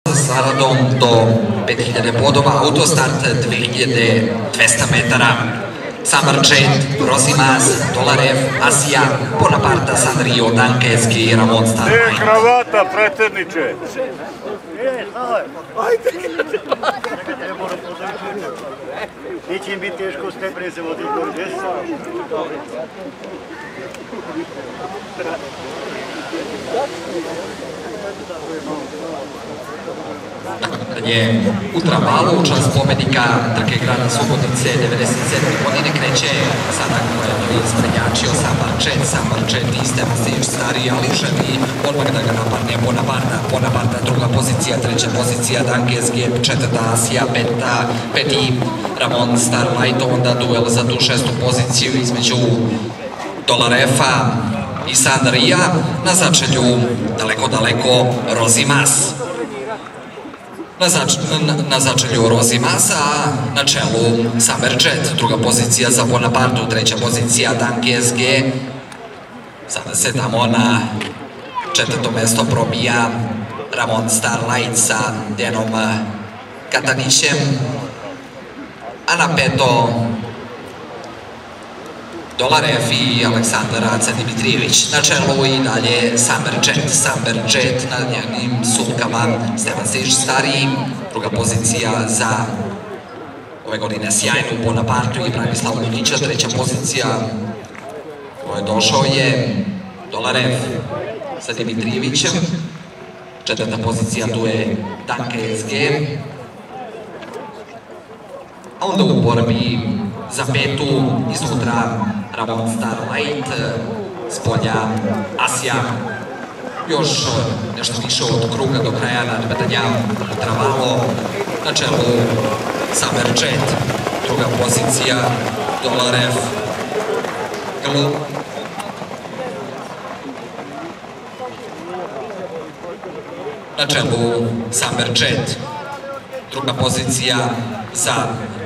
Sa radom do 5000 bodova, autostart 2200 metara. Samarčet, Rozimas, Dolarev, Asija, Bonaparta, Sanrio, Dankeski, Ramon Starlight. Kravata, predsjedniče! Neće im biti teško stepene se voditi do desa. Je ultravalo u čast pobednika Trke grada Subotice 97. godine kreće sada koje je isprednjačio Samarčet i Stevan Stijić stariji, ali želi odmah da ga napadne Bonaparta, druga pozicija, treća pozicija Dankeski, četvrta Asija, peti Ramon Starlight, onda duel za tu šestu poziciju između Dolarefa i Sanrija, na začelju daleko Rozimas. Na začelju Rozimasa, na čelu Samarčet, druga pozicija za Bonapartu, treća pozicija Dankeski. Sada se tamo na četvrto mesto probija Ramon Starlight sa Dejanom Katanićem, a na peto Dolarev i Aleksandar Aca Dimitrijević. Na čelu i dalje Samarčet, na njenim sulkama Stevan Stijić stariji, druga pozicija za ove godine sjajnu Bonapartu i Branislav Lukića, treća pozicija koja je došao je Dolarev sa Dimitrijevićem, četvrta pozicija tu je Dankeski, a onda u borbi za petu iznutra Ramon Starlight, spolja Asija, još nešto više od kruga do kraja nadmetanja ultravalo, na čelu Samarčet, druga pozicija Dolarev, na čelu Samarčet, druga pozicija za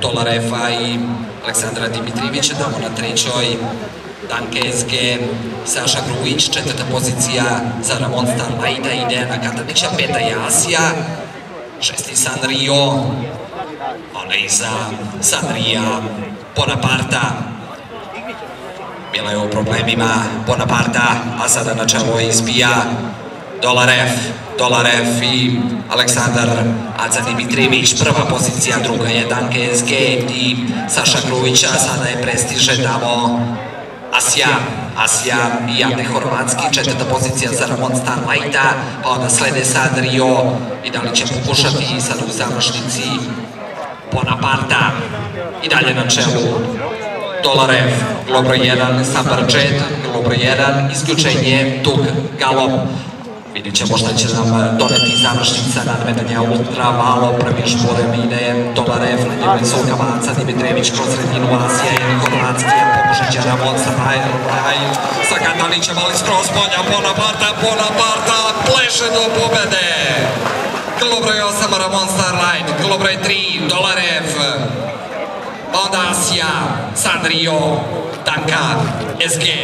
Dolareva i Aleksandra Dimitrijevića, tamo na trećoj Dankeski, Saša Grujić, četvrta pozicija za Ramon Starlighta i Dejana Katanića, peta je Asija, šesti Sanrio, ona iza Sanrija Bonaparta. Bila je u problemima Bonaparta, a sada na čelo izbija Dolarev i Aleksandar Aca Dimitrijević, prva pozicija, druga je Dankeski i Saša Grujića, sada je prestiže tamo Asija i Ante Horvatski, četvrta pozicija za Ramon Starlighta, pa onda slede Sanrio i da li će pokušati sad u završnici Bonaparta. I dalje na čelu Dolarev, glo broj 1, Samarčet, glo broj 1, isključenje Tug Galop. Vidjet ćemo šta će nam doneti završnica nadmetanja ultravalo, prvi šporem ide Dolarev, na njegovim sulkama Aca Dimitrijević kroz sredinu, Asija i Horvatski, pokušat će Ramon Starlight sa Katanićem, ali skroz polja Bonaparta pleše do pobede. Glo broj 8 Ramon Starlight, glo broj 3 Dolarev, onda Asija, Sanrio, Dankeski.